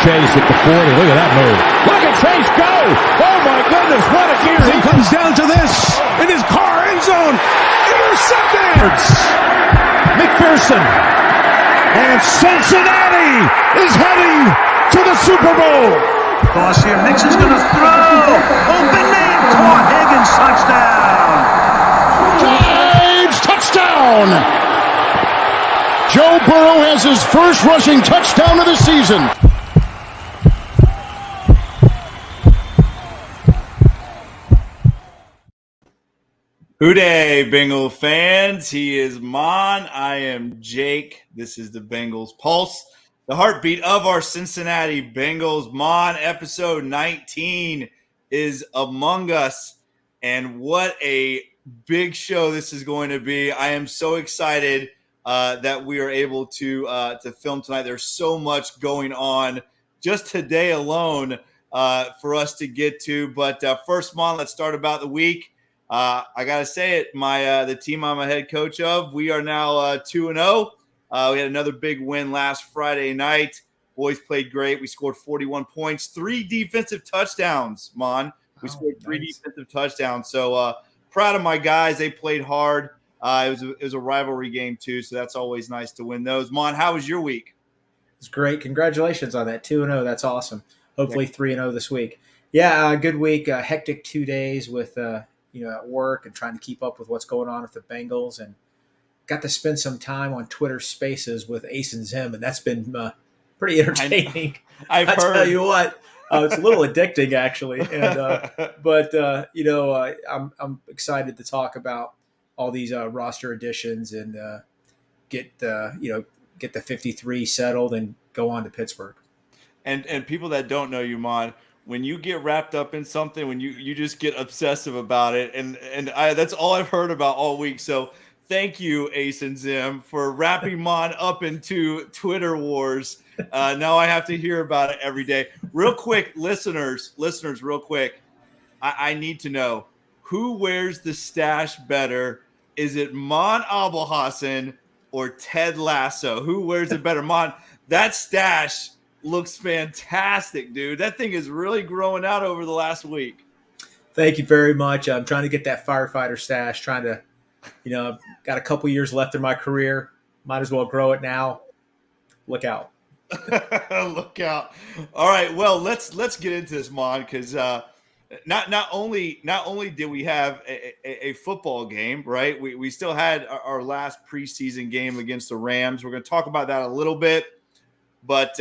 Chase at the 40. Look at that move. Look at Chase go. Oh, my goodness. What a gear. He comes down to this in his car end zone. Intercepted. McPherson. And Cincinnati is heading to the Super Bowl. Toss here. Mixon's going to throw. Open man. Caught. Higgins. Touchdown. Drives. Touchdown. Joe Burrow has his first rushing touchdown of the season. Hooday, Bengal fans. He is Maan. I am Jake. This is the Bengals Pulse, the heartbeat of our Cincinnati Bengals. Maan, episode 19 is among us, and what a big show this is going to be. I am so excited that we are able to film tonight. There's so much going on just today alone for us to get to. But first, Maan, let's start about the week. I gotta say it, the team I'm a head coach of, we are now 2-0. We had another big win last Friday night. Boys played great. We scored 41 points, 3 defensive touchdowns, Maan. We scored 3 defensive touchdowns. So proud of my guys. They played hard. It was a rivalry game too, so that's always nice to win those. Maan, how was your week? It's great. Congratulations on that 2-0. That's awesome. Hopefully 3-0 this week. Yeah, good week. Hectic 2 days with at work and trying to keep up with what's going on with the Bengals, and got to spend some time on Twitter Spaces with Ace and Zim, and that's been pretty entertaining. I've heard. Tell you what, it's a little addicting actually, and but I'm excited to talk about all these roster additions and get the 53 settled and go on to Pittsburgh. And people that don't know you, Maan, when you get wrapped up in something, when you just get obsessive about it, and that's all I've heard about all week. So thank you, Ace and Zim, for wrapping Maan up into Twitter wars. Now I have to hear about it every day. Real quick, listeners, real quick. I need to know, who wears the stash better? Is it Maan Abelhassan or Ted Lasso? Who wears it better? Maan, that stash looks fantastic, dude. That thing is really growing out over the last week. Thank you very much. I'm trying to get that firefighter stash, trying to, got a couple years left in my career. Might as well grow it now. Look out. Look out. All right. Well, let's get into this, Maan, because not only did we have a football game, right? We still had our last preseason game against the Rams. We're going to talk about that a little bit. But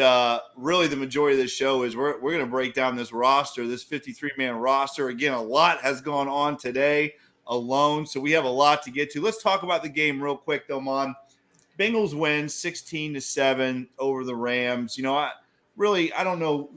really, the majority of this show is we're going to break down this roster, this 53-man roster. Again, a lot has gone on today alone, so we have a lot to get to. Let's talk about the game real quick, though, Maan. Bengals win 16-7 over the Rams. I don't know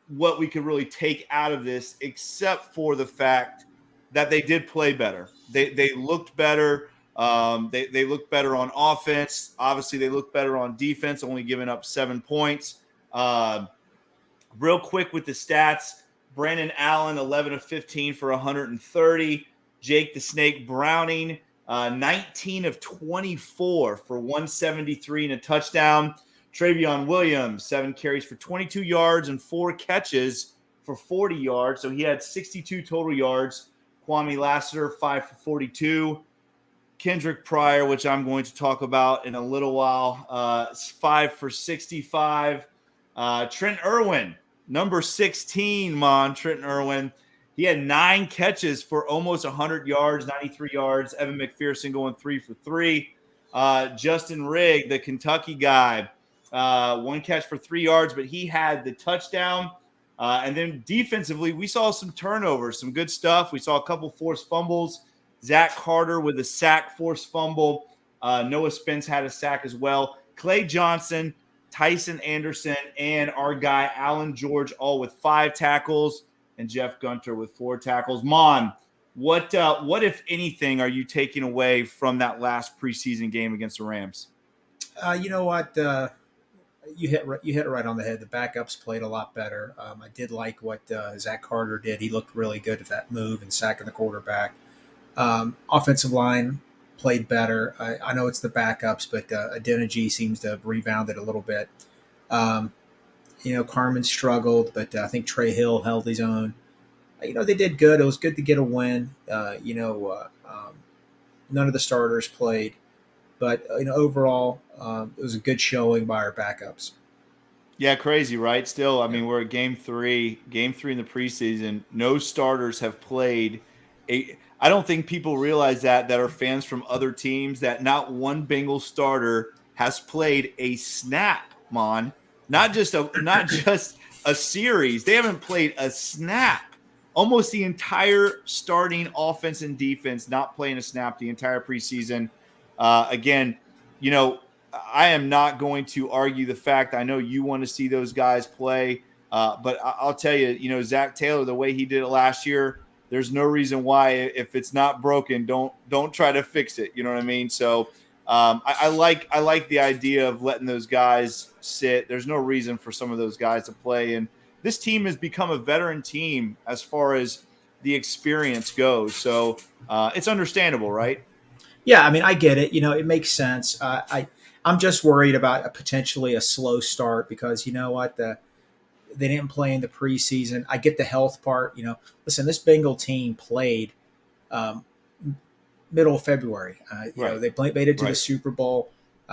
what we could really take out of this except for the fact that they did play better. They looked better. They look better on offense. Obviously, they look better on defense, only giving up 7 points. Real quick with the stats, Brandon Allen, 11 of 15 for 130. Jake the Snake Browning, 19 of 24 for 173 and a touchdown. Travion Williams, 7 carries for 22 yards and 4 catches for 40 yards. So he had 62 total yards. Kwame Lassiter, 5 for 42. Kendrick Pryor, which I'm going to talk about in a little while, 5 for 65. Trent Irwin, number 16, Maan, Trent Irwin. He had 9 catches for almost 100 yards, 93 yards. Evan McPherson going 3 for 3. Justin Rigg, the Kentucky guy, 1 catch for 3 yards, but he had the touchdown. And then defensively, we saw some turnovers, some good stuff. We saw a couple forced fumbles. Zach Carter with a sack, forced fumble. Noah Spence had a sack as well. Clay Johnson, Tyson Anderson, and our guy Alan George all with 5 tackles, and Jeff Gunter with 4 tackles. Maan, what if anything are you taking away from that last preseason game against the Rams? You know what? You hit it right on the head. The backups played a lot better. I did like what Zach Carter did. He looked really good at that move and sacking the quarterback. Offensive line played better. I know it's the backups, but Adeniji seems to have rebounded a little bit. Carmen struggled, but I think Trey Hill held his own. They did good. It was good to get a win. None of the starters played, but overall, it was a good showing by our backups. Yeah, crazy, right? Still, I Yeah. mean, we're at game three in the preseason. No starters have played. I don't think people realize that are fans from other teams, that not one Bengals starter has played a snap, Mon. Not just a series. They haven't played a snap. Almost the entire starting offense and defense not playing a snap the entire preseason. Again, you know, I am not going to argue the fact. I know you want to see those guys play, but I'll tell you, Zach Taylor, the way he did it last year, there's no reason why, if it's not broken, don't try to fix it. You know what I mean? So I like the idea of letting those guys sit. There's no reason for some of those guys to play, and this team has become a veteran team as far as the experience goes. So it's understandable, right? Yeah, I mean, I get it. It makes sense. I'm just worried about potentially a slow start because you know what they didn't play in the preseason. I get the health part. Listen, this Bengal team played um, middle of February. Right. Made it to the Right. Super Bowl.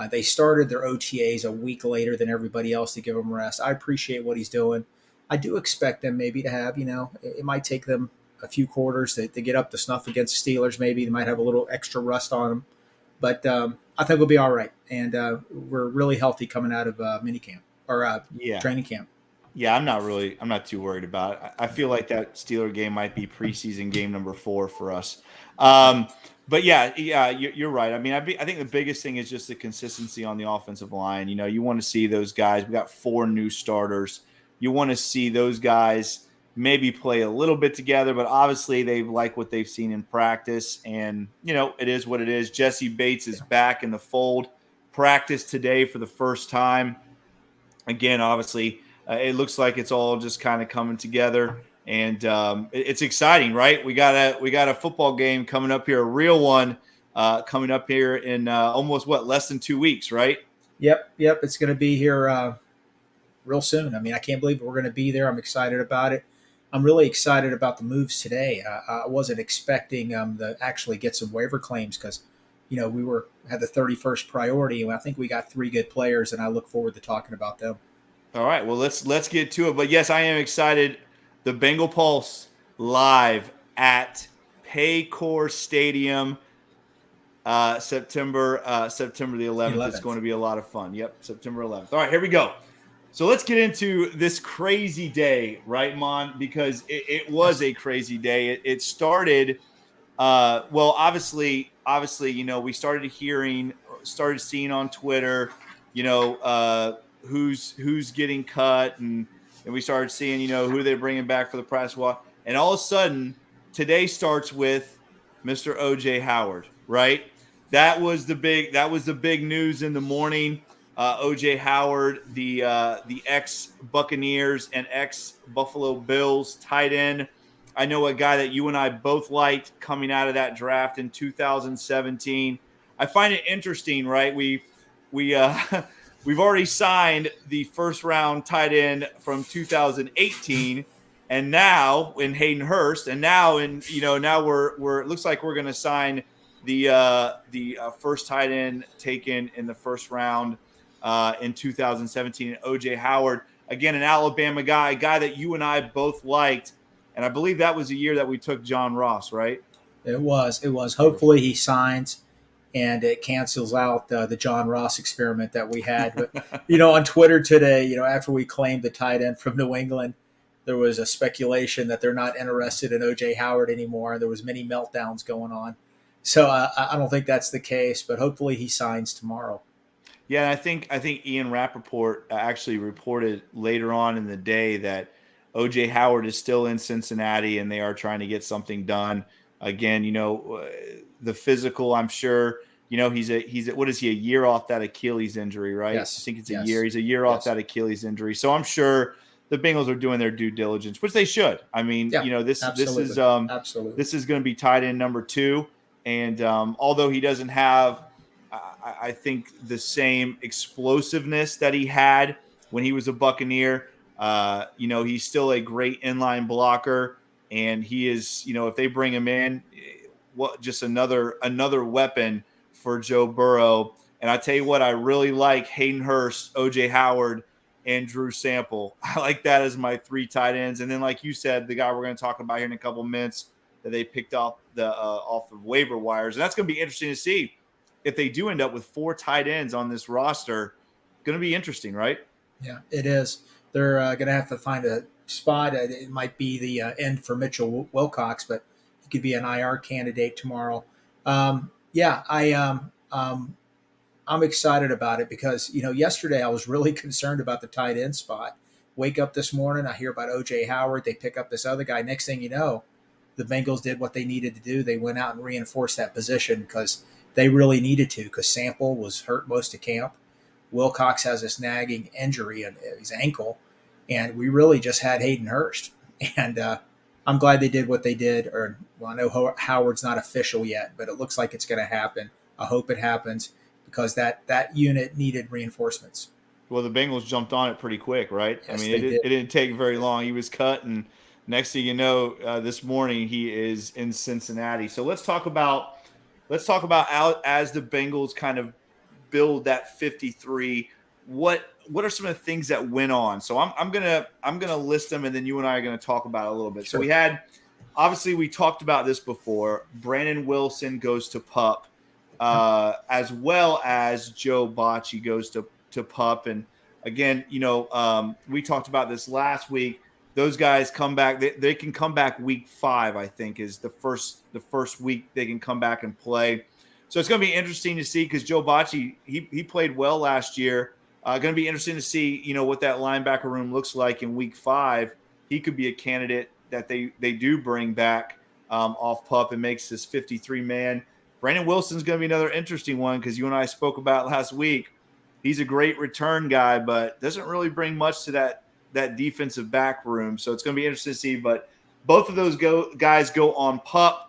They started their OTAs a week later than everybody else to give them rest. I appreciate what he's doing. I do expect them maybe to have, it might take them a few quarters to get up to snuff against the Steelers. Maybe they might have a little extra rust on them. But I think we'll be all right. And we're really healthy coming out of minicamp or Yeah. training camp. Yeah, I'm not too worried about it. I feel like that Steeler game might be preseason game number 4 for us. But yeah, you're right. I mean, I think the biggest thing is just the consistency on the offensive line. You want to see those guys. We got 4 new starters. You want to see those guys maybe play a little bit together, but obviously they like what they've seen in practice. And, it is what it is. Jesse Bates is back in the fold. Practice today for the first time. Again, obviously, it looks like it's all just kind of coming together, and it's exciting, right? We got a football game coming up here, a real one coming up here in almost less than 2 weeks, right? Yep. It's going to be here real soon. I mean, I can't believe we're going to be there. I'm excited about it. I'm really excited about the moves today. I wasn't expecting to actually get some waiver claims because, we had the 31st priority, and I think we got 3 good players, and I look forward to talking about them. All right, well let's get to it. But yes, I am excited. The Bengal Pulse live at Paycor Stadium, September the 11th. It's going to be a lot of fun. Yep, September 11th. All right, here we go. So let's get into this crazy day, right, Mon? Because it was a crazy day. It started, obviously, we started seeing on Twitter, who's getting cut, and we started seeing, who they're bringing back for the press walk. And all of a sudden, today starts with Mr. OJ Howard, right? That was the big news in the morning. OJ Howard, the ex Buccaneers and ex Buffalo Bills tight end. I know a guy that you and I both liked coming out of that draft in 2017. I find it interesting, right? We've already signed the first round tight end from 2018, and now in Hayden Hurst, and now we're it looks like we're going to sign the first tight end taken in the first round in 2017, OJ Howard, again, an Alabama guy, a guy that you and I both liked. And I believe that was the year that we took John Ross, right? It was. Hopefully he signs and it cancels out the John Ross experiment that we had. But, on Twitter today, after we claimed the tight end from New England, there was a speculation that they're not interested in OJ Howard anymore. There was many meltdowns going on. So I don't think that's the case, but hopefully he signs tomorrow. Yeah, I think Ian Rappaport actually reported later on in the day that OJ Howard is still in Cincinnati and they are trying to get something done. Again, the physical, I'm sure, he's what is he, a year off that Achilles injury, right? Yes. I think it's a year. He's a year off that Achilles injury. So I'm sure the Bengals are doing their due diligence, which they should. I mean, this is absolutely. This is going to be tight end number 2. And although he doesn't have, I think, the same explosiveness that he had when he was a Buccaneer, He's still a great inline blocker, and he is, if they bring him in, just another weapon for Joe Burrow. And I tell you what, I really like Hayden Hurst, OJ Howard, and Drew Sample. I like that as my 3 tight ends. And then, like you said, the guy we're going to talk about here in a couple of minutes that they picked off the waiver wires. And that's going to be interesting to see if they do end up with 4 tight ends on this roster. Going to be interesting, right? Yeah, it is. They're going to have to find a spot. It might be the end for Mitchell Wilcox, but he could be an IR candidate tomorrow. I'm excited about it because, yesterday I was really concerned about the tight end spot. Wake up this morning, I hear about OJ Howard. They pick up this other guy. Next thing you know, the Bengals did what they needed to do. They went out and reinforced that position because they really needed to, because Sample was hurt most of camp. Wilcox has this nagging injury in his ankle, and we really just had Hayden Hurst. And I'm glad they did what they did. I know Howard's not official yet, but it looks like it's going to happen. I hope it happens because that unit needed reinforcements. Well, the Bengals jumped on it pretty quick, right? Yes, it didn't take very long. He was cut, and next thing you know, this morning he is in Cincinnati. So let's talk about out as the Bengals kind of build that 53. What are some of the things that went on? So I'm gonna list them, and then you and I are gonna talk about it a little bit. Sure. So obviously we talked about this before. Brandon Wilson goes to PUP, as well as Joe Bocci goes to PUP. And again, we talked about this last week. Those guys come back. They can come back week 5, I think, is the first week they can come back and play. So it's going to be interesting to see, because Joe Bocci, he played well last year. Going to be interesting to see, what that linebacker room looks like in week 5. He could be a candidate that they do bring back off PUP and makes this 53-man. Brandon Wilson's going to be another interesting one, because you and I spoke about last week. He's a great return guy, but doesn't really bring much to that defensive back room. So it's going to be interesting to see. But both of those guys go on PUP.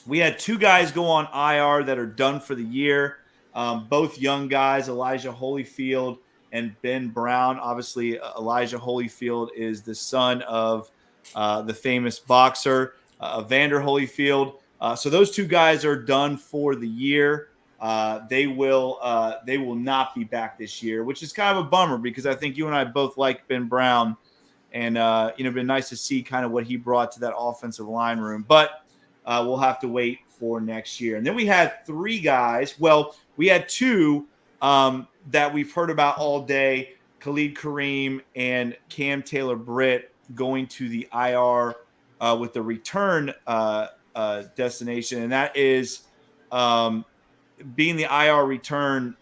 We had 2 guys go on IR that are done for the year. Both young guys, Elijah Holyfield and Ben Brown. Obviously, Elijah Holyfield is the son of the famous boxer, Evander Holyfield. So those 2 guys are done for the year. They will not be back this year, which is kind of a bummer, because I think you and I both like Ben Brown, and been nice to see kind of what he brought to that offensive line room. But we'll have to wait for next year. And then we had 3 guys. Well, we had 2 that we've heard about all day: Khalid Kareem and Cam Taylor-Britt going to the IR with the return destination, and that is being the IR return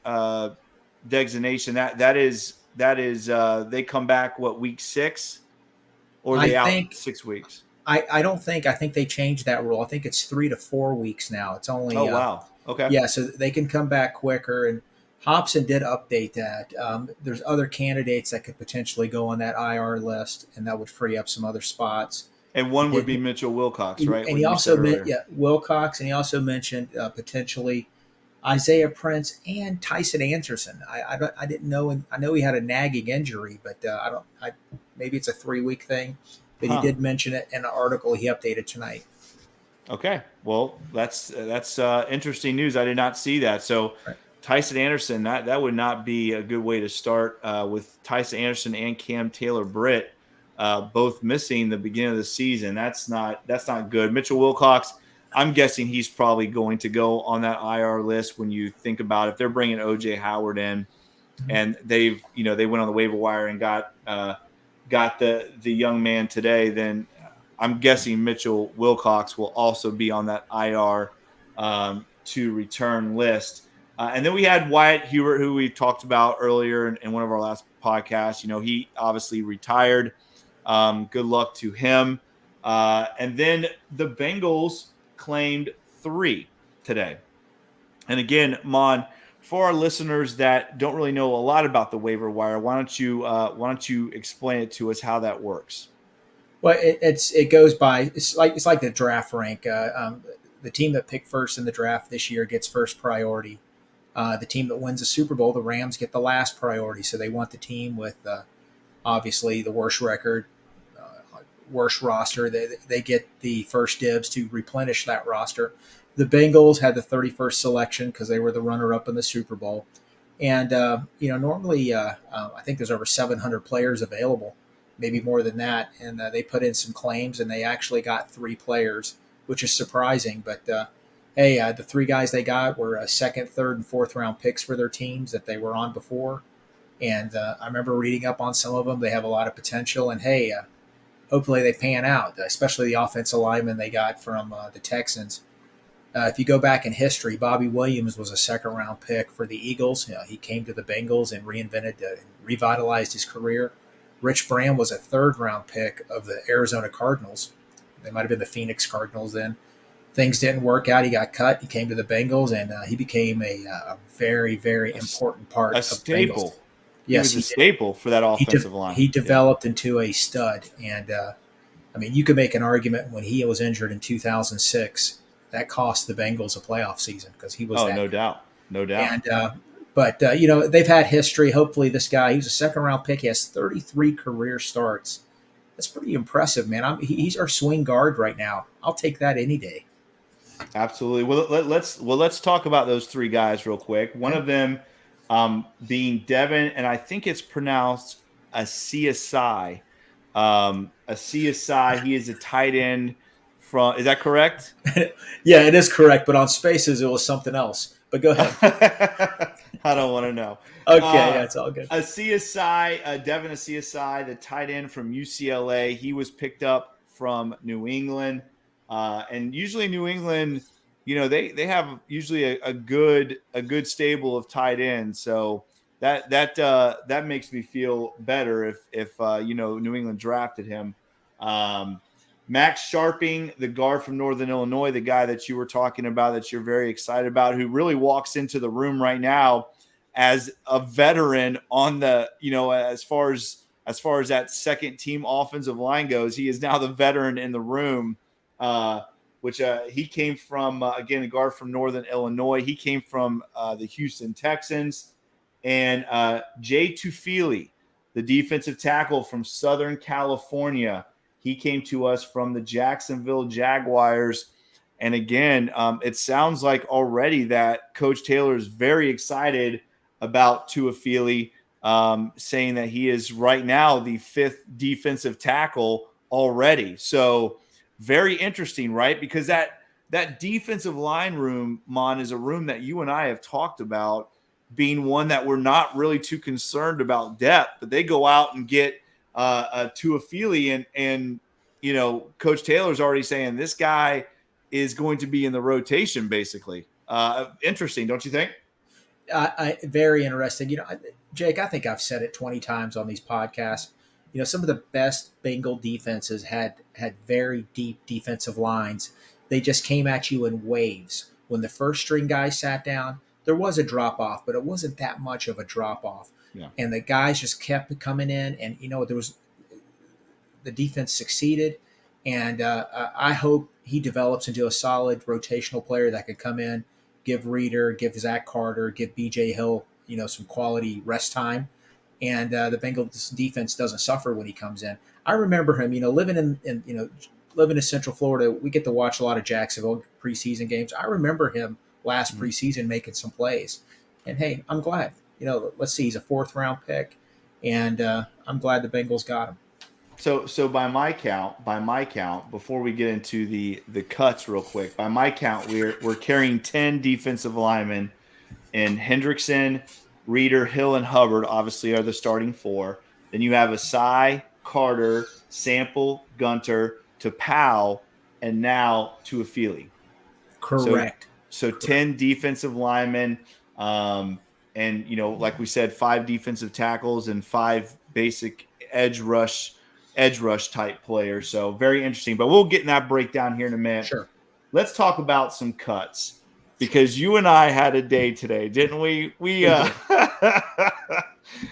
designation. That is they come back week 6, or they out 6 weeks. I don't think. I think they changed that rule. I think it's 3 to 4 weeks now. It's only. Oh, wow. Okay. Yeah, so they can come back quicker. And Hobson did update that. There's other candidates that could potentially go on that IR list, and that would free up some other spots. And one would be Mitchell Wilcox, right? And he also Wilcox, and he also mentioned potentially Isaiah Prince and Tyson Anderson. I didn't know, and I know he had a nagging injury, but maybe it's a 3-week thing. But he did mention it in an article he updated tonight. Okay, well, that's interesting news. I did not see that. So right. Tyson Anderson, that would not be a good way to start with Tyson Anderson and Cam Taylor-Britt both missing the beginning of the season. That's not good. Mitchell Wilcox, I'm guessing he's probably going to go on that IR list. When you think about if they're bringing OJ Howard in, and they went on the waiver wire and got the young man today, then I'm guessing Mitchell Wilcox will also be on that IR to return list. And then we had Wyatt Hubert, who we talked about earlier in one of our last podcasts. He obviously retired. Good luck to him. And then the Bengals claimed 3 today. And again, Maan, for our listeners that don't really know a lot about the waiver wire, why don't you explain it to us how that works? Well, it goes by it's like the draft rank. The team that picked first in the draft this year gets first priority. The team that wins the Super Bowl, the Rams, get the last priority. So they want the team with obviously the worst record, worst roster. They get the first dibs to replenish that roster. The Bengals had the 31st selection because they were the runner-up in the Super Bowl. And, normally I think there's over 700 players available, maybe more than that. And they put in some claims, and they actually got 3 players, which is surprising. But, the 3 guys they got were second, third, and fourth round picks for their teams that they were on before. And I remember reading up on some of them. They have a lot of potential. And, hopefully they pan out, especially the offensive lineman they got from the Texans. If you go back in history, Bobby Williams was a second-round pick for the Eagles. He came to the Bengals and revitalized his career. Rich Brand was a third-round pick of the Arizona Cardinals. They might have been the Phoenix Cardinals then. Things didn't work out. He got cut. He came to the Bengals, and he became a very, very important part of staple. the Bengals. Yes, he was a staple for that offensive line. He developed into a stud, and you could make an argument when he was injured in 2006. That cost the Bengals a playoff season because he was. Oh, no doubt. And but they've had history. Hopefully, this guy, he was a second-round pick. He has 33 career starts. That's pretty impressive, man. He's our swing guard right now. I'll take that any day. Absolutely. Well, let's talk about those 3 guys real quick. One of them being Devin, and I think it's pronounced Asiasai. Asiasai. He is a tight end. Is that correct? Yeah, it is correct. But on Spaces, it was something else. But go ahead. I don't want to know. Okay, it's all good. Devin Asiasai, the tight end from UCLA. He was picked up from New England. And usually New England, they have usually a good stable of tight ends. So that makes me feel better if New England drafted him. Max Sharping, the guard from Northern Illinois, the guy that you were talking about, that you're very excited about, who really walks into the room right now as a veteran on the, as far as that second team offensive line goes, he is now the veteran in the room, which he came from, again, a guard from Northern Illinois. He came from the Houston Texans. And Jay Tufili, the defensive tackle from Southern California, he came to us from the Jacksonville Jaguars. And again, it sounds like already that Coach Taylor is very excited about Tufili, saying that he is right now the 5th defensive tackle already. So very interesting, right? Because that defensive line room, Mon, is a room that you and I have talked about being one that we're not really too concerned about depth, but they go out and get Tufili, and Coach Taylor's already saying this guy is going to be in the rotation, basically. Interesting, don't you think? Very interesting. Jake, I think I've said it 20 times on these podcasts. Some of the best Bengal defenses had very deep defensive lines. They just came at you in waves. When the first string guys sat down, there was a drop off, but it wasn't that much of a drop off. Yeah. And the guys just kept coming in, and the defense succeeded. And I hope he develops into a solid rotational player that could come in, give Reeder, give Zach Carter, give B.J. Hill, some quality rest time. And the Bengals defense doesn't suffer when he comes in. I remember him, living in Central Florida. We get to watch a lot of Jacksonville preseason games. I remember him last preseason making some plays. And hey, I'm glad. Let's see, he's a 4th round pick, and I'm glad the Bengals got him. So by my count, before we get into the cuts real quick, by my count, we're carrying 10 defensive linemen, and Hendrickson, Reeder, Hill, and Hubbard obviously are the starting 4. Then you have Asai, Carter, Sample, Gunter, Powell, and now Tufili. Correct. So 10 defensive linemen, and like we said, 5 defensive tackles and 5 basic edge rush type players. So very interesting. But we'll get in that breakdown here in a minute. Sure. Let's talk about some cuts, because you and I had a day today, didn't we?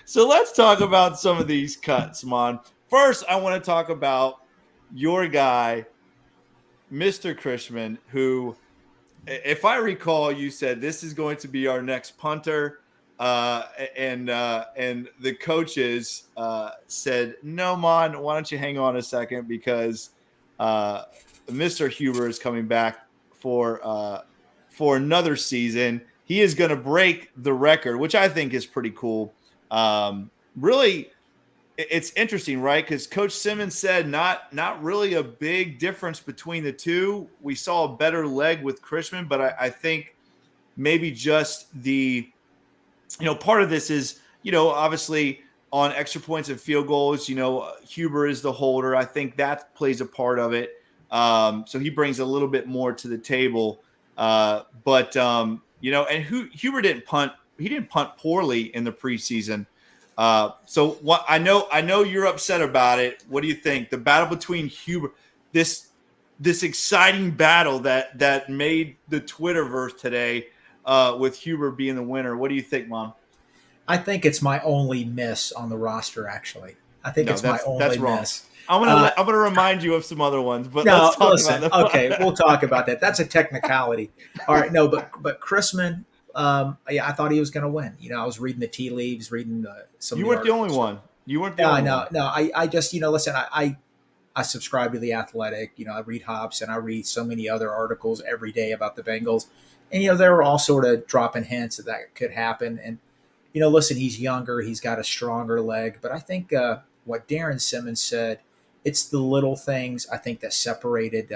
So let's talk about some of these cuts, Mon. First, I want to talk about your guy, Mr. Krishman, who, if I recall, you said this is going to be our next punter. and the coaches said, "No, Mon, why don't you hang on a second because Mr. Huber is coming back for another season. He is going to break the record, which I think is pretty cool. Really, it's interesting, right? Because Coach Simmons said not really a big difference between the two. We saw a better leg with Chrisman, but I think maybe just the part of this is obviously on extra points and field goals. Huber is the holder. I think that plays a part of it. So he brings a little bit more to the table. But and Huber didn't punt. He didn't punt poorly in the preseason. So what I know you're upset about it. What do you think? The battle between Huber, this exciting battle that made the Twitterverse today, with Huber being the winner. What do you think, Mom? I think it's my only miss on the roster. Actually, I think it's my only miss. I'm gonna remind you of some other ones, but no, let's talk listen. about them. Okay, we'll talk about that. That's a technicality. All right, no, but Chrisman, yeah, I thought he was going to win. I was reading the tea leaves, reading some. You weren't the only one. You weren't the only one. No. I just listen. I subscribe to The Athletic. I read Hops and I read so many other articles every day about the Bengals, and they were all sort of dropping hints that could happen. And listen, he's younger, he's got a stronger leg, but I think what Darren Simmons said, it's the little things I think that separated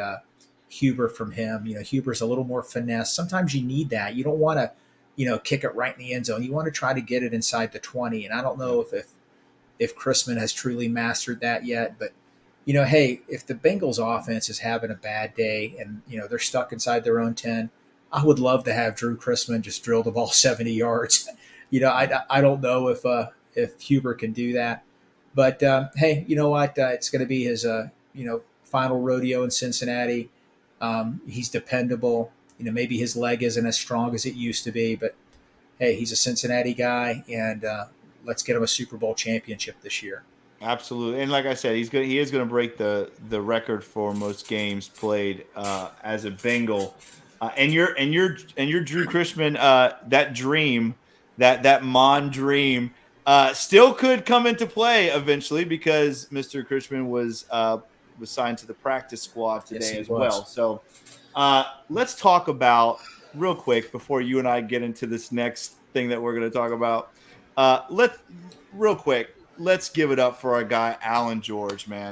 Huber from him. Huber's a little more finesse. Sometimes you need that. You don't want to, kick it right in the end zone. You want to try to get it inside the 20. And I don't know if Chrisman has truly mastered that yet, but hey, if the Bengals offense is having a bad day and they're stuck inside their own 10, I would love to have Drew Chrisman just drill the ball 70 yards. I don't know if Huber can do that. But, hey, you know what? It's going to be his, final rodeo in Cincinnati. He's dependable. Maybe his leg isn't as strong as it used to be. But, hey, he's a Cincinnati guy, and let's get him a Super Bowl championship this year. Absolutely. And like I said, he is going to break the record for most games played as a Bengal. And your Drew Chrisman, that dream, that Maan dream, still could come into play eventually because Mr. Chrisman was signed to the practice squad today as well. So let's talk about real quick before you and I get into this next thing that we're going to talk about. Let's give it up for our guy Alan George, man.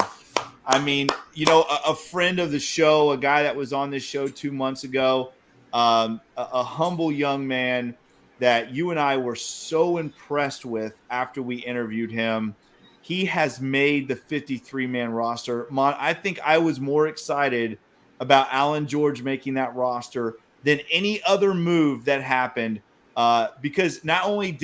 I mean, a friend of the show, a guy that was on this show 2 months ago, a humble young man that you and I were so impressed with after we interviewed him. He has made the 53-man roster. Mon, I think I was more excited about Alan George making that roster than any other move that happened, because not only,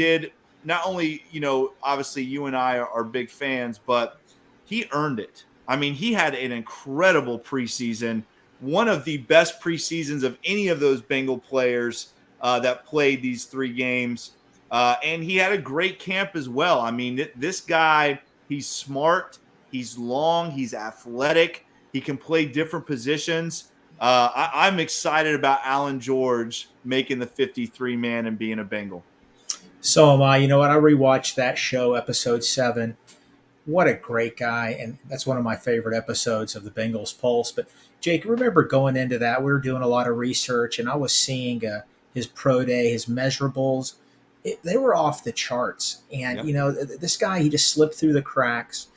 obviously you and I are big fans, but he earned it. I mean, he had an incredible preseason, one of the best preseasons of any of those Bengal players that played these 3 games. And he had a great camp as well. I mean, this guy, he's smart, he's long, he's athletic, he can play different positions. I'm excited about Alan George making the 53-man and being a Bengal. So am I. You know what? I rewatched that show, episode 7. What a great guy. And that's one of my favorite episodes of the Bengals Pulse. But Jake, remember going into that, we were doing a lot of research and I was seeing his pro day, his measurables. They were off the charts. And, yep. This guy, he just slipped through the cracks.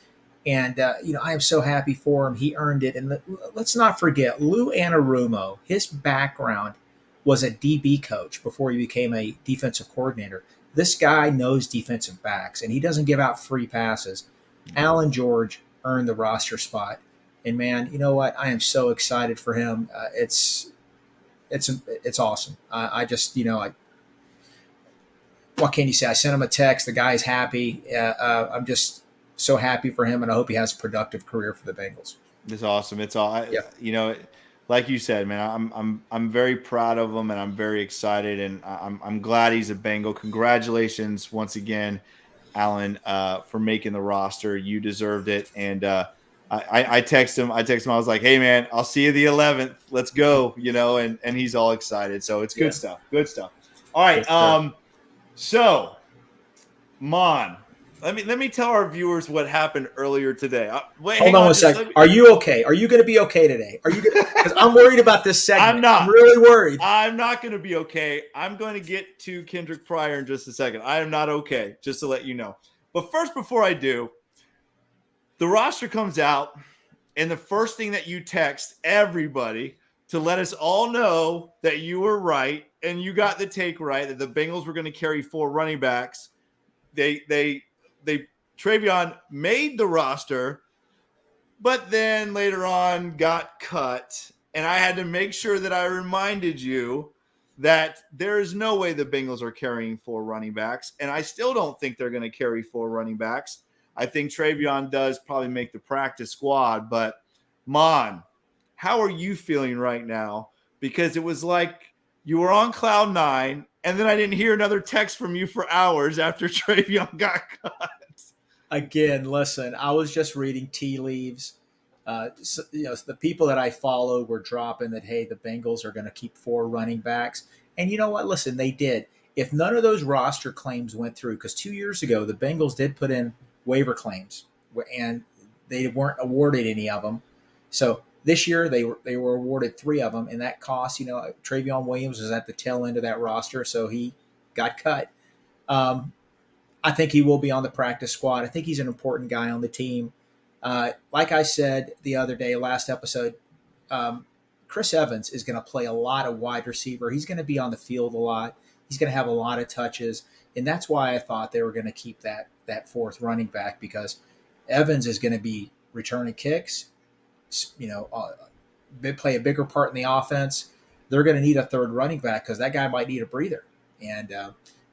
And, I am so happy for him. He earned it. And let's not forget, Lou Anarumo, his background was a DB coach before he became a defensive coordinator. This guy knows defensive backs, and he doesn't give out free passes. Alan George earned the roster spot. And, man, you know what? I am so excited for him. It's awesome. I just, what can you say? I sent him a text. The guy's happy. I'm just so happy for him, and I hope he has a productive career for the Bengals. It's awesome. It's all, like you said, man, I'm very proud of him, and I'm very excited, and I'm glad he's a Bengal. Congratulations once again, Alan, for making the roster. You deserved it. And I text him. I was like, hey man, I'll see you the 11th. Let's go. And he's all excited. So it's good stuff. Good stuff. All right. So Mon, let me tell our viewers what happened earlier today. Hold on one second. Are you okay? Are you going to be okay today? Are you? Because I'm worried about this segment. I'm not. I'm really worried. I'm not going to be okay. I'm going to get to Kendrick Pryor in just a second. I am not okay, just to let you know. But first, before I do, the roster comes out, and the first thing that you text everybody to let us all know that you were right and you got the take right, that the Bengals were going to carry 4 running backs. They Travion made the roster, but then later on got cut. And I had to make sure that I reminded you that there is no way the Bengals are carrying 4 running backs. And I still don't think they're going to carry 4 running backs. I think Travion does probably make the practice squad. But, Mon, how are you feeling right now? Because it was like you were on cloud 9, and then I didn't hear another text from you for hours after Travion got cut. Again, listen, I was just reading tea leaves. The people that I follow were dropping that, hey, the Bengals are going to keep 4 running backs. And you know what? Listen, they did. If none of those roster claims went through, because 2 years ago, the Bengals did put in waiver claims, and they weren't awarded any of them. So this year, they were awarded 3 of them, and that cost, Travion Williams was at the tail end of that roster, so he got cut. I think he will be on the practice squad. I think he's an important guy on the team. Like I said the other day, last episode, Chris Evans is going to play a lot of wide receiver. He's going to be on the field a lot. He's going to have a lot of touches. And that's why I thought they were going to keep that 4th running back, because Evans is going to be returning kicks, play a bigger part in the offense. They're going to need a 3rd running back because that guy might need a breather. And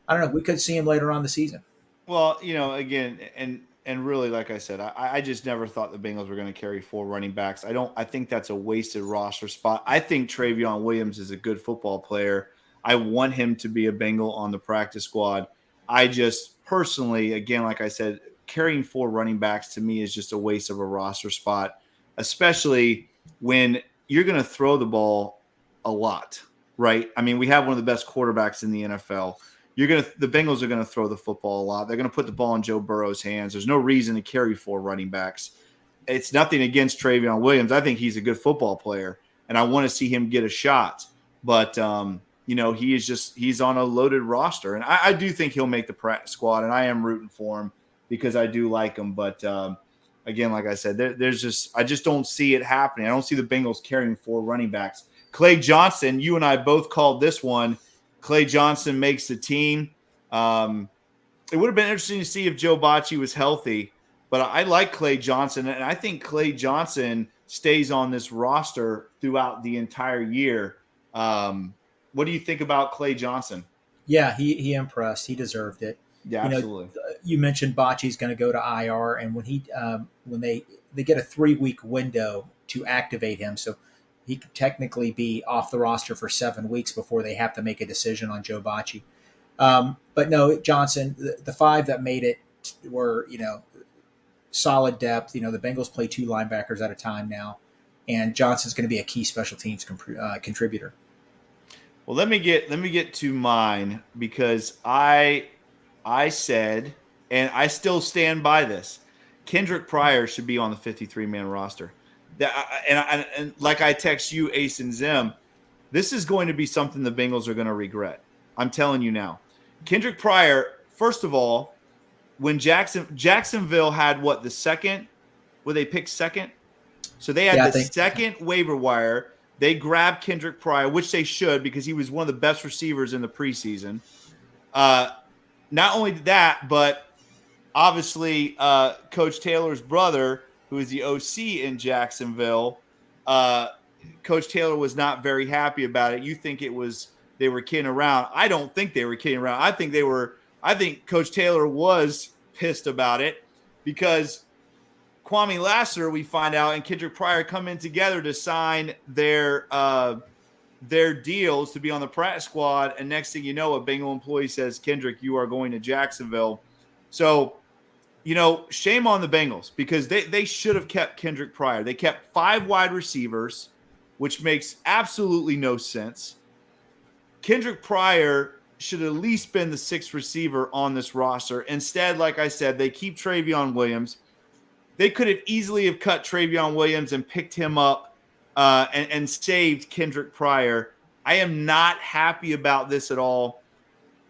I don't know. We could see him later on the season. Well, again, and really, like I said, I just never thought the Bengals were going to carry 4 running backs. I think that's a wasted roster spot. I think Travion Williams is a good football player. I want him to be a Bengal on the practice squad. I just personally, again, like I said, carrying 4 running backs to me is just a waste of a roster spot, especially when you're going to throw the ball a lot, right? I mean, we have one of the best quarterbacks in the NFL. The Bengals are going to throw the football a lot. They're going to put the ball in Joe Burrow's hands. There's no reason to carry 4 running backs. It's nothing against Travion Williams. I think he's a good football player, and I want to see him get a shot. But, he's on a loaded roster. And I do think he'll make the practice squad, and I am rooting for him because I do like him. But, again, like I said, I just don't see it happening. I don't see the Bengals carrying 4 running backs. Clay Johnson, you and I both called this one. Clay Johnson makes the team. It would have been interesting to see if Joe Bocci was healthy, but I like Clay Johnson, and I think Clay Johnson stays on this roster throughout the entire year. What do you think about Clay Johnson? Yeah, he impressed. He deserved it. Yeah, absolutely. You mentioned Bocci's going to go to IR, and when they get a 3-week window to activate him, so he could technically be off the roster for 7 weeks before they have to make a decision on Joe Bocci. But no, Johnson, the 5 that made it were, solid depth. The Bengals play 2 linebackers at a time now, and Johnson's going to be a key special teams contributor. Well, let me get to mine, because I said, and I still stand by this, Kendrick Pryor should be on the 53-man roster. And like I text you, Ace and Zim, this is going to be something the Bengals are going to regret. I'm telling you now. Kendrick Pryor, first of all, when Jacksonville had the second, where they picked second? So they had second waiver wire. They grabbed Kendrick Pryor, which they should, because he was one of the best receivers in the preseason. Not only that, but obviously Coach Taylor's brother, who is the OC in Jacksonville, Coach Taylor was not very happy about it. You think they were kidding around. I don't think they were kidding around. I think Coach Taylor was pissed about it, because Kwame Lasser, we find out, and Kendrick Pryor come in together to sign their deals to be on the practice squad. And next thing you know, a Bengal employee says, Kendrick, you are going to Jacksonville. So, shame on the Bengals, because they should have kept Kendrick Pryor. They kept 5 wide receivers, which makes absolutely no sense. Kendrick Pryor should at least been the sixth receiver on this roster. Instead, like I said, they keep Travion Williams. They could have easily have cut Travion Williams and picked him up and saved Kendrick Pryor. I am not happy about this at all.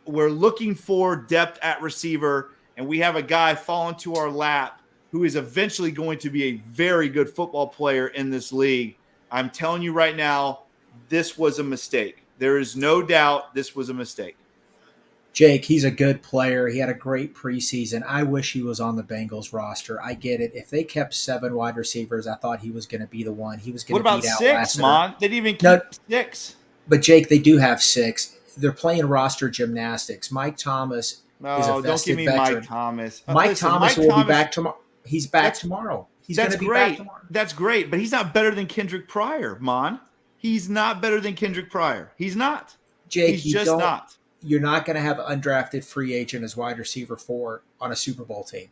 We're looking for depth at receiver, and we have a guy fall into our lap who is eventually going to be a very good football player in this league. I'm telling you right now, this was a mistake. There is no doubt this was a mistake. Jake, he's a good player. He had a great preseason. I wish he was on the Bengals roster. I get it. If they kept 7 wide receivers, I thought he was going to be the one. He was going to beat out What about 6, Lassiter. Mon? They didn't even keep 6. But, Jake, they do have 6. They're playing roster gymnastics. Mike Thomas is a No, don't vested give me veteran. Mike Thomas. Mike Listen, Thomas will be back tomorrow. He's back That's- tomorrow. He's That's going to be back great. tomorrow. That's great, but he's not better than Kendrick Pryor, Mon. He's not better than Kendrick Pryor. He's not. Jake, He's just not. You're not going to have an undrafted free agent as wide receiver 4 on a Super Bowl team.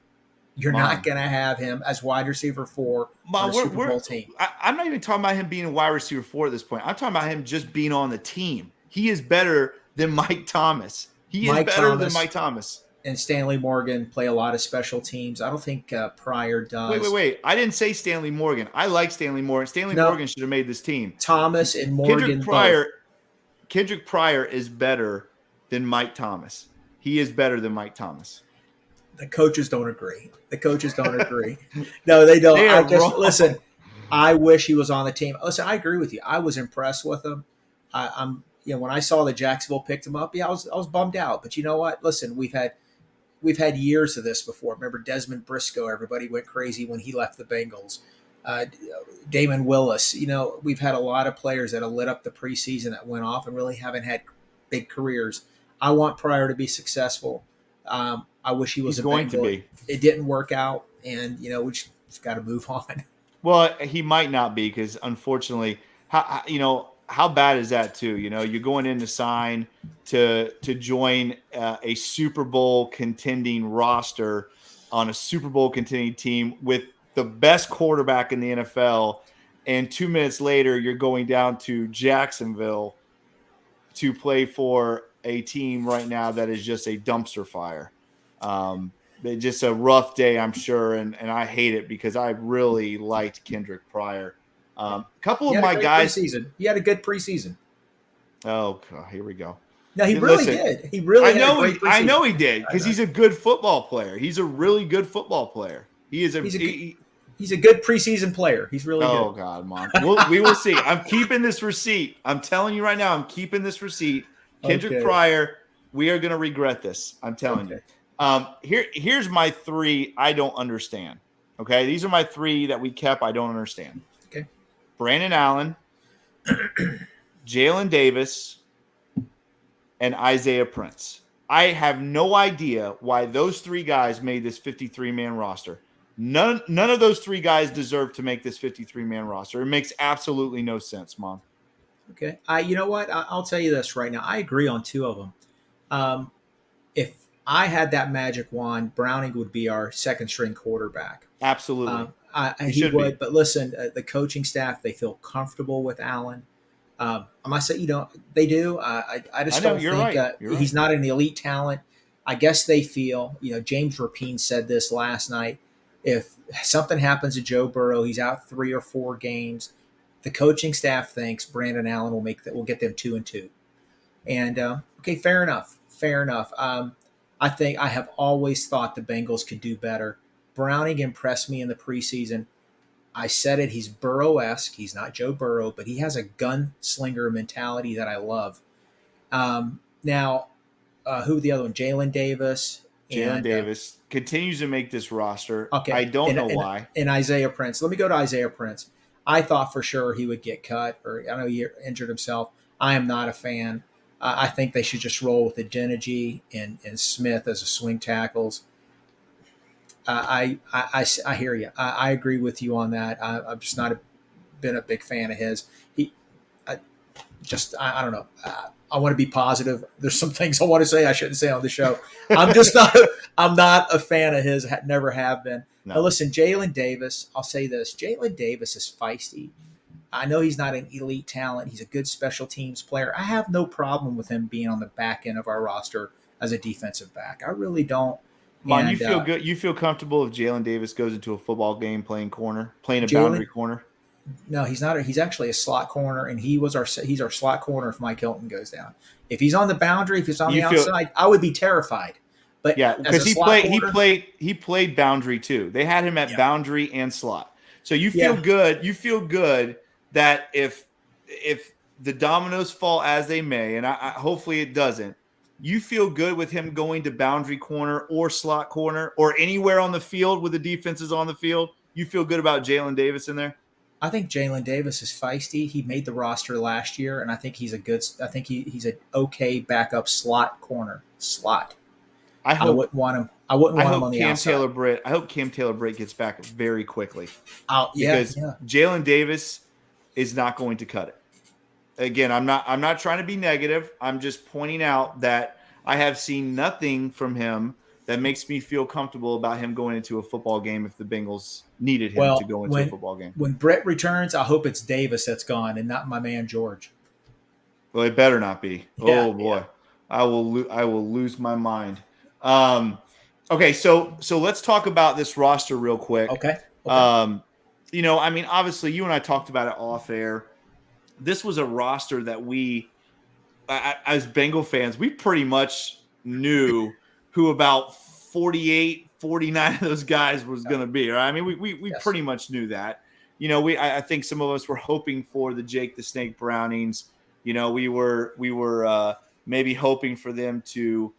You're not going to have him as wide receiver 4 on a Super Bowl team. I'm not even talking about him being a wide receiver 4 at this point. I'm talking about him just being on the team. He is better than Mike Thomas. He is better than Mike Thomas. And Stanley Morgan play a lot of special teams. I don't think Pryor does. Wait. I didn't say Stanley Morgan. I like Stanley Morgan. Stanley Morgan should have made this team. Thomas and Morgan. Kendrick Pryor is better than Mike Thomas. He is better than Mike Thomas. The coaches don't agree. No, they don't. Listen, I wish he was on the team. Listen, I agree with you. I was impressed with him. I'm when I saw that Jacksonville picked him up, I was bummed out. But you know what? Listen, we've had years of this before. Remember Desmond Briscoe? Everybody went crazy when he left the Bengals. Damon Willis. We've had a lot of players that have lit up the preseason that went off and really haven't had big careers. I want Pryor to be successful. I wish he was going to be. It didn't work out, and we just got to move on. Well, he might not be because unfortunately, how bad is that too? You're going in to sign to join a Super Bowl contending roster on a Super Bowl contending team with the best quarterback in the NFL, and 2 minutes later you're going down to Jacksonville to play for a team right now that is just a dumpster fire. Just a rough day, I'm sure, and I hate it because I really liked Kendrick Pryor. Couple of my guys. He had a good preseason. Oh, God, here we go. No, he really did. He really. I know he did because he's a good football player. He's a really good football player. He's a good preseason player. He's really good. Oh, God, Mom. We will see. I'm keeping this receipt. I'm telling you right now, I'm keeping this receipt. Kendrick Pryor, we are going to regret this. I'm telling you. Here's my 3 I don't understand. Okay, these are my 3 that we kept. I don't understand. Okay, Brandon Allen, Jalen Davis, and Isaiah Prince. I have no idea why those 3 guys made this 53-man roster. None of those 3 guys deserve to make this 53-man roster. It makes absolutely no sense, Mom. Okay, you know what? I'll tell you this right now. I agree on 2 of them. If I had that magic wand, Browning would be our second-string quarterback. Absolutely. He would. But listen, the coaching staff, they feel comfortable with Allen. I must say, they do. I just don't think he's not an elite talent. I guess they feel, James Rapine said this last night. If something happens to Joe Burrow, he's out 3 or 4 games. The coaching staff thinks Brandon Allen will get them 2-2. And okay, fair enough. I think I have always thought the Bengals could do better. Browning impressed me in the preseason. I said it. He's Burrow-esque. He's not Joe Burrow, but he has a gunslinger mentality that I love. Now, who the other one? Jalen Davis. Jalen Davis continues to make this roster. Okay, I don't know why. And Isaiah Prince. Let me go to Isaiah Prince. I thought for sure he would get cut, or I know he injured himself. I am not a fan. I think they should just roll with Adeniji and Smith as a swing tackles. I hear you. I agree with you on that. I've just not been a big fan of his. I don't know. I want to be positive. There's some things I want to say I shouldn't say on the show. I'm not a fan of his. Never have been. No. Now listen, Jalen Davis. I'll say this: Jalen Davis is feisty. I know he's not an elite talent. He's a good special teams player. I have no problem with him being on the back end of our roster as a defensive back. I really don't. Mon, you And feel good? You feel comfortable if Jalen Davis goes into a football game playing a boundary Jalen, corner? no, he's not. He's actually a slot corner, and he's our slot corner if Mike Hilton goes down. If he's on the boundary, if he's on the outside, I would be terrified. But yeah, because he played boundary too. They had him at boundary and slot. So you feel good. You feel good that if the dominoes fall as they may, and I hopefully it doesn't, you feel good with him going to boundary corner or slot corner or anywhere on the field with the defenses on the field. You feel good about Jalen Davis in there? I think Jalen Davis is feisty. He made the roster last year, and I think he's he's an okay backup slot corner. Slot. I wouldn't want him. I wouldn't want him on the outside. I hope Cam Taylor-Britt gets back very quickly. Because Jalen Davis is not going to cut it. Again, I'm not trying to be negative. I'm just pointing out that I have seen nothing from him that makes me feel comfortable about him going into a football game if the Bengals needed him to go into a football game. When Brett returns, I hope it's Davis that's gone and not my man George. Well, it better not be. Yeah, oh boy, I will lose my mind. Okay, so let's talk about this roster real quick. Okay. Obviously, you and I talked about it off air. This was a roster that we, as Bengal fans, we pretty much knew who about 48, 49 of those guys was going to be. Right? I mean, we pretty much knew that. I think some of us were hoping for the Jake the Snake Brownings. We were maybe hoping for them to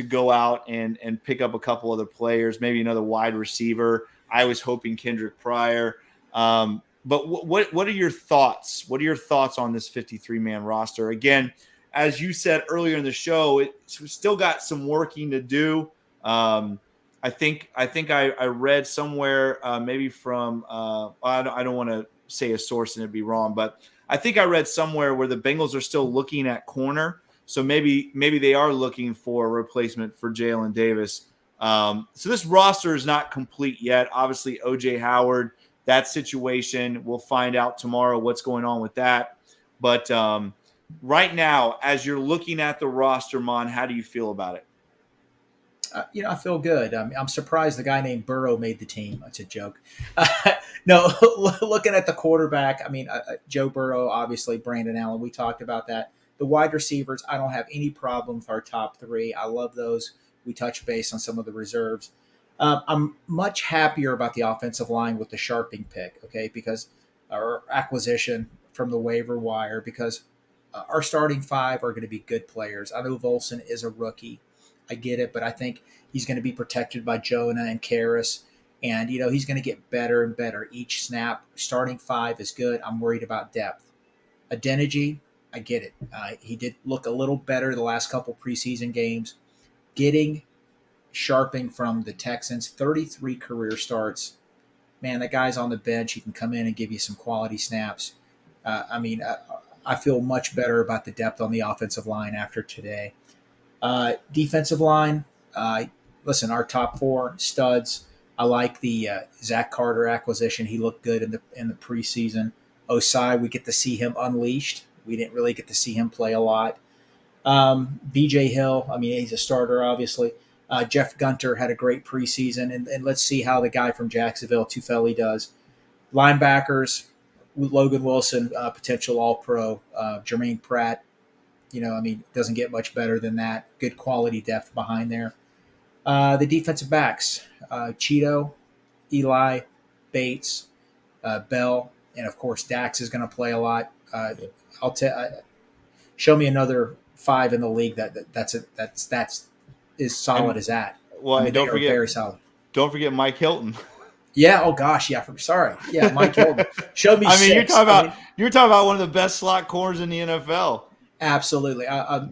go out and pick up a couple other players, maybe another wide receiver. I was hoping Kendrick Pryor. But what are your thoughts? What are your thoughts on this 53-man roster? Again, as you said earlier in the show, it's still got some working to do. I think I read somewhere, maybe from I don't want to say a source and it'd be wrong, but I think I read somewhere where the Bengals are still looking at corner. So maybe they are looking for a replacement for Jalen Davis. So this roster is not complete yet. Obviously, O.J. Howard, that situation, we'll find out tomorrow what's going on with that. But right now, as you're looking at the roster, Mon, how do you feel about it? I feel good. I'm surprised the guy named Burrow made the team. That's a joke. No, looking at the quarterback, Joe Burrow, obviously, Brandon Allen, we talked about that. The wide receivers, I don't have any problem with our top three. I love those. We touch base on some of the reserves. I'm much happier about the offensive line with the Sharping pick, okay, because our acquisition from the waiver wire, because our starting five are going to be good players. I know Volson is a rookie. I get it, but I think he's going to be protected by Jonah and Karras, and, he's going to get better and better each snap. Starting five is good. I'm worried about depth. Adeniji, I get it. He did look a little better the last couple preseason games. Getting Sharping from the Texans, 33 career starts. Man, that guy's on the bench. He can come in and give you some quality snaps. I feel much better about the depth on the offensive line after today. Defensive line, listen, our top four studs. I like the Zach Carter acquisition. He looked good in the preseason. Osai, we get to see him unleashed. We didn't really get to see him play a lot. BJ Hill, he's a starter, obviously. Jeff Gunter had a great preseason, and let's see how the guy from Jacksonville, Tufeli, does. Linebackers, Logan Wilson, potential All-Pro. Jermaine Pratt, doesn't get much better than that. Good quality depth behind there. The defensive backs, Cheeto, Eli, Bates, Bell, and of course Dax is going to play a lot. Show me another five in the league that's as solid as that. Well, don't forget, very solid. Don't forget Mike Hilton. Yeah. Oh gosh. Yeah. Sorry. Yeah. Mike Hilton. Show me. You're talking about one of the best slot corners in the NFL. Absolutely.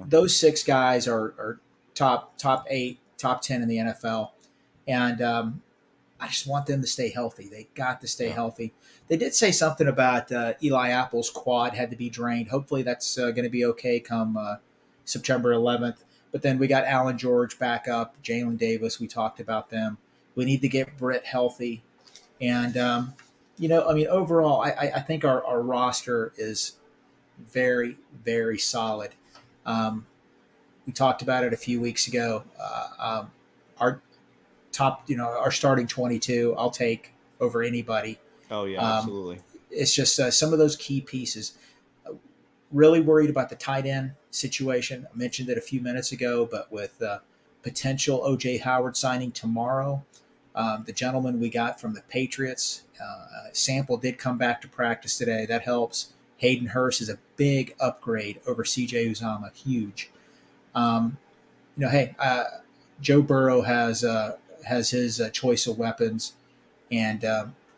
Those six guys are top 8, top 10 in the NFL, and I just want them to stay healthy. They got to stay healthy. They did say something about Eli Apple's quad had to be drained. Hopefully that's going to be okay come September 11th. But then we got Allen George back up, Jalen Davis. We talked about them. We need to get Britt healthy. And, I mean, overall, I think our roster is very, very solid. Um, we talked about it a few weeks ago. Our top, our starting 22, I'll take over anybody. Oh yeah, Um, absolutely. it's just some of those key pieces. Really worried about the tight end situation. I mentioned it a few minutes ago, but with potential OJ Howard signing tomorrow, the gentleman we got from the Patriots, Sample did come back to practice today. That helps. Hayden Hurst is a big upgrade over CJ Uzama. Huge. Um, hey, Joe Burrow has his choice of weapons, and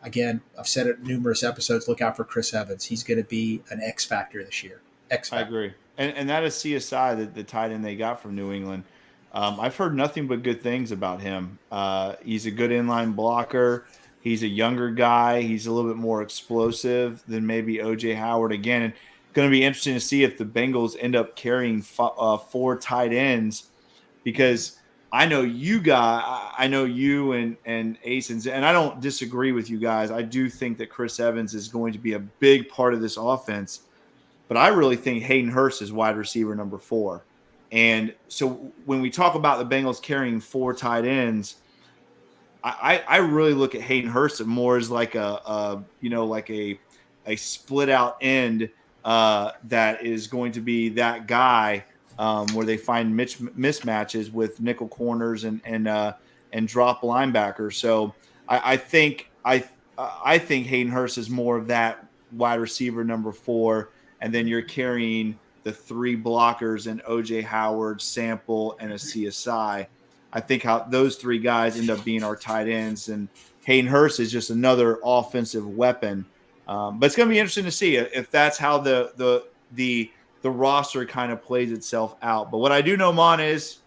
again, I've said it in numerous episodes. Look out for Chris Evans. He's going to be an X factor this year. X I factor. agree. And that is CSI, the tight end they got from New England. I've heard nothing but good things about him. He's a good inline blocker. He's a younger guy. He's a little bit more explosive than maybe OJ Howard. Again, and going to be interesting to see if the Bengals end up carrying four tight ends, because I know you and Asons, and I don't disagree with you guys. I do think that Chris Evans is going to be a big part of this offense. But I really think Hayden Hurst is wide receiver number 4. And so when we talk about the Bengals carrying 4 tight ends, I really look at Hayden Hurst more as like a split out end that is going to be that guy where they find mismatches with nickel corners and drop linebackers. So I think Hayden Hurst is more of that wide receiver number 4, and then you're carrying the 3 blockers and OJ Howard, Sample, and a CSI. I think how those 3 guys end up being our tight ends, and Hayden Hurst is just another offensive weapon. But it's going to be interesting to see if that's how the roster kind of plays itself out. But what I do know, Mon, is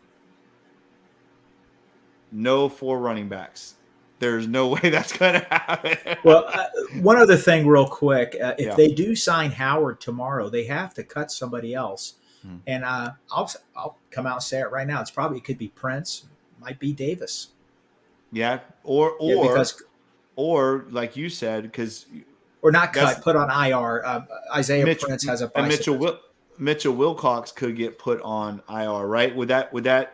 no 4 running backs. There's no way that's going to happen. Well, one other thing, real quick: if Yeah. they do sign Howard tomorrow, they have to cut somebody else. And I'll come out and say it right now. It could be Prince, might be Davis. Yeah, Because or like you said, because or not cut, put on IR. Isaiah Mitch Prince has a and bicycle. Mitchell Wilcox could get put on IR, right? Would that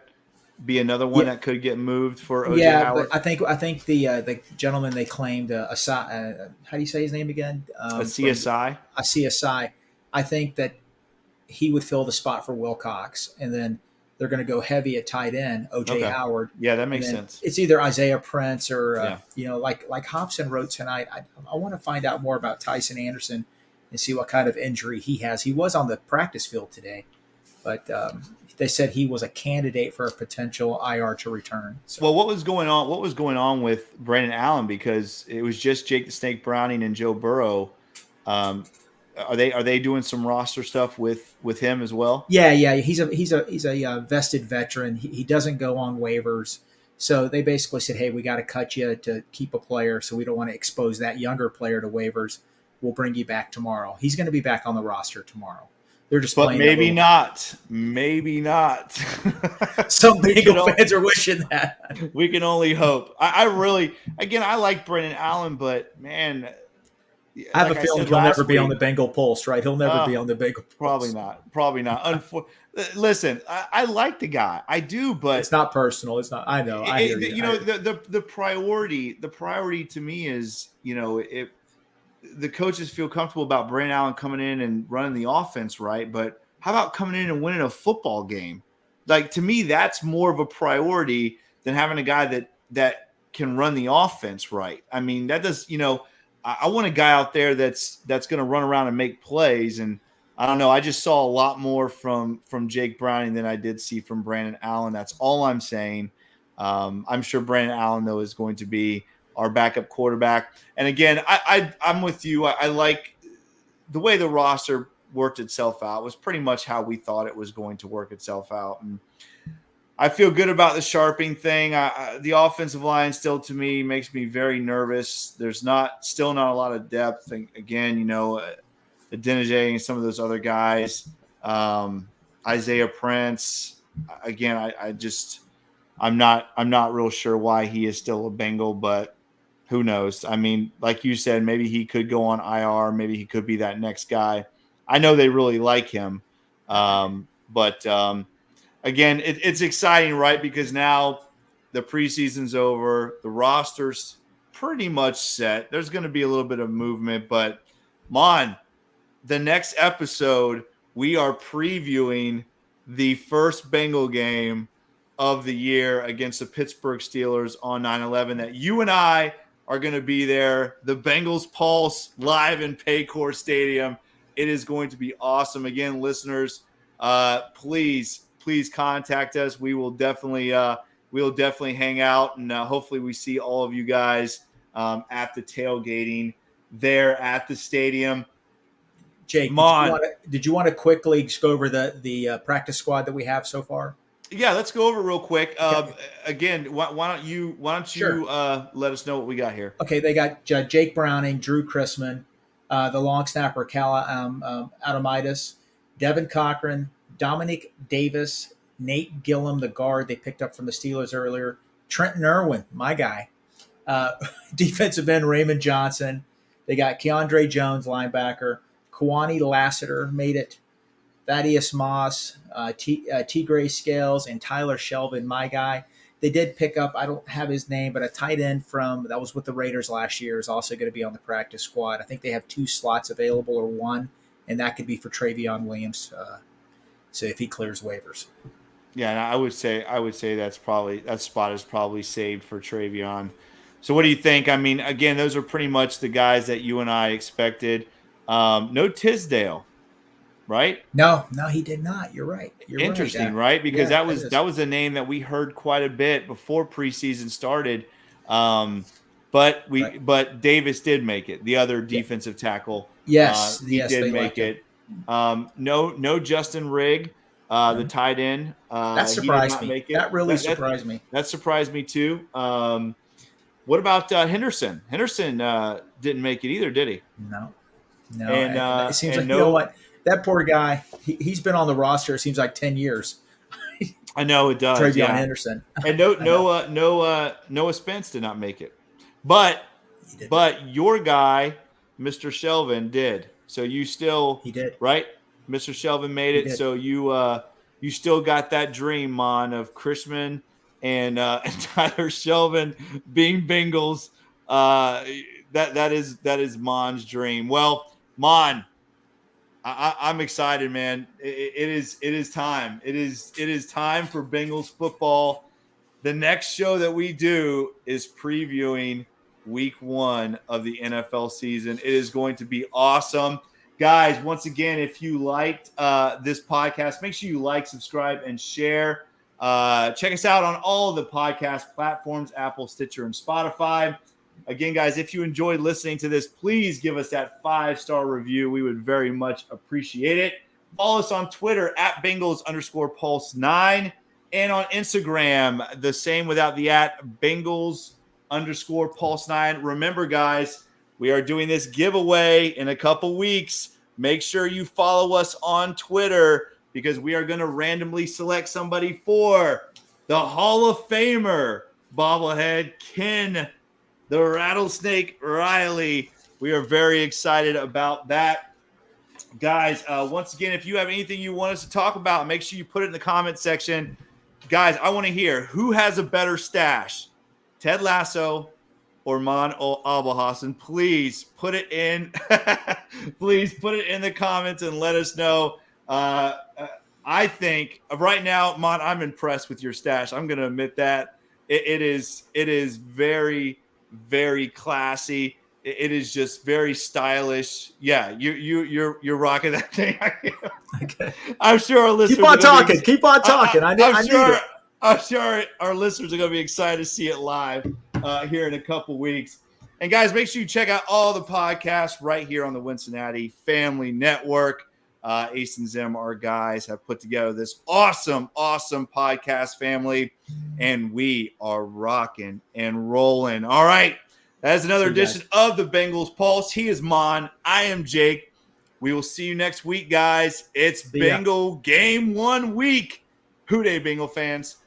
be another one Yeah, that could get moved for OJ yeah, but Howard? I think the gentleman they claimed how do you say his name again? A From CSI? a CSI. I think that he would fill the spot for Wilcox, and then they're going to go heavy at tight end, OJ Okay. Howard. Yeah, that And makes then sense. it's either Isaiah Prince or Yeah. like Hobson wrote tonight. I want to find out more about Tyson Anderson and see what kind of injury he has. He was on the practice field today, but they said he was a candidate for a potential IR to return. So. Well, what was going on? What was going on with Brandon Allen? Because it was just Jake the Snake Browning and Joe Burrow. Are they doing some roster stuff with him as well? Yeah. He's a vested veteran. He doesn't go on waivers. So they basically said, "Hey, we got to cut you to keep a player, so we don't want to expose that younger player to waivers. We'll bring you back tomorrow." He's going to be back on the roster tomorrow. They're just But playing a maybe little. not. Maybe not. Some We Bengal can fans are wishing that. we can only hope. I really, again, I like Brendan Allen, but man, I have like a I feeling said he'll never last be on week, the Bengal Pulse, right? He'll never be on the Bengal probably Pulse. not. Probably not. Listen, I like the guy. I do, It's but not personal. It's not. I know. I hear you. the priority to me is, if the coaches feel comfortable about Brandon Allen coming in and running the offense right, but how about coming in and winning a football game? Like, to me, that's more of a priority than having a guy that can run the offense right. I mean, that does, I want a guy out there that's going to run around and make plays. And I don't know, I just saw a lot more from Jake Browning than I did see from Brandon Allen. That's all I'm saying. I'm sure Brandon Allen, though, is going to be our backup quarterback. And again, I'm with you. I like the way the roster worked itself out was pretty much how we thought it was going to work itself out. And I feel good about the sharping thing. The offensive line still, to me, makes me very nervous. There's still not a lot of depth. And again, Adeniji and some of those other guys, Isaiah Prince. Again, I'm not real sure why he is still a Bengal, but who knows? I mean, like you said, maybe he could go on IR. Maybe he could be that next guy. I know they really like him. But again, it's exciting, right? Because now the preseason's over. The roster's pretty much set. There's going to be a little bit of movement. But, Mon, the next episode, we are previewing the first Bengal game of the year against the Pittsburgh Steelers on 9/11 that you and I are going to be there. The Bengals Pulse live in Paycor Stadium. It is going to be awesome. Again, listeners, please contact us. We will definitely hang out, and hopefully we see all of you guys at the tailgating there at the stadium. Jake, did you want to quickly just go over the practice squad that we have so far? Yeah, let's go over it real quick. Again, why don't you Sure. Let us know what we got here? Okay, they got Jake Browning, Drew Chrisman, the long snapper Cal Adamitis, Devin Cochran, Dominic Davis, Nate Gillum, the guard they picked up from the Steelers earlier, Trenton Irwin, my guy, defensive end Raymond Johnson. They got Keandre Jones, linebacker, Kawani Lassiter made it, Thaddeus Moss, T. Gray Scales, and Tyler Shelvin, my guy. They did pick up, I don't have his name, but a tight end that was with the Raiders last year is also going to be on the practice squad. I think they have 2 slots available or 1, and that could be for Travion Williams. So if he clears waivers. Yeah, and I would say that spot is probably saved for Travion. So what do you think? I mean, again, those are pretty much the guys that you and I expected. No Tisdale. Right? No, he did not. You're right. Interesting, right? Because that was a name that we heard quite a bit before preseason started. But Davis did make it. The other defensive tackle, yes, he did make it. No Justin Rigg, the tight end. That surprised me. That really surprised me. That surprised me too. What about Henderson? Henderson didn't make it either, did he? No. And it seems like you know what. That poor guy, he's been on the roster, it seems like 10 years. I know it does. Travion Henderson. And Noah Spence did not make it. But your guy, Mr. Shelvin, did. So you still he did. Right? Mr. Shelvin made it. So you still got that dream, Mon, of Chrisman and Tyler Shelvin being Bengals. That is Mon's dream. Well, Mon, I'm excited, man. It is time. It is time for Bengals football. The next show that we do is previewing week 1 of the NFL season. It is going to be awesome. Guys, once again, if you liked this podcast, make sure you like, subscribe, and share. Check us out on all of the podcast platforms, Apple, Stitcher, and Spotify. Again, guys, if you enjoyed listening to this, please give us that 5-star review. We would very much appreciate it. Follow us on Twitter at Bengals_Pulse9 and on Instagram, the same without the at Bengals_Pulse9. Remember, guys, we are doing this giveaway in a couple weeks. Make sure you follow us on Twitter because we are going to randomly select somebody for the Hall of Famer bobblehead, Ken the Rattlesnake Riley. We are very excited about that. Guys, once again, if you have anything you want us to talk about, make sure you put it in the comment section. Guys, I want to hear who has a better stash, Ted Lasso or Mon Albahassen. Please put it in. Please put it in the comments and let us know. I think right now, Mon, I'm impressed with your stash. I'm going to admit that it is very, very classy. It is just very stylish. Yeah, you're rocking that thing. Okay. I'm sure our listeners keep on talking. Keep on talking. I'm sure our listeners are going to be excited to see it live here in a couple weeks. And guys, make sure you check out all the podcasts right here on the Wincinnati Family Network. Ace and Zim, our guys, have put together this awesome podcast family, and we are rocking and rolling. All right. That is another edition of the Bengals Pulse. He is Mon. I am Jake. We will see you next week, guys. It's Bengal Game 1 week. Hoo day, Bengal fans.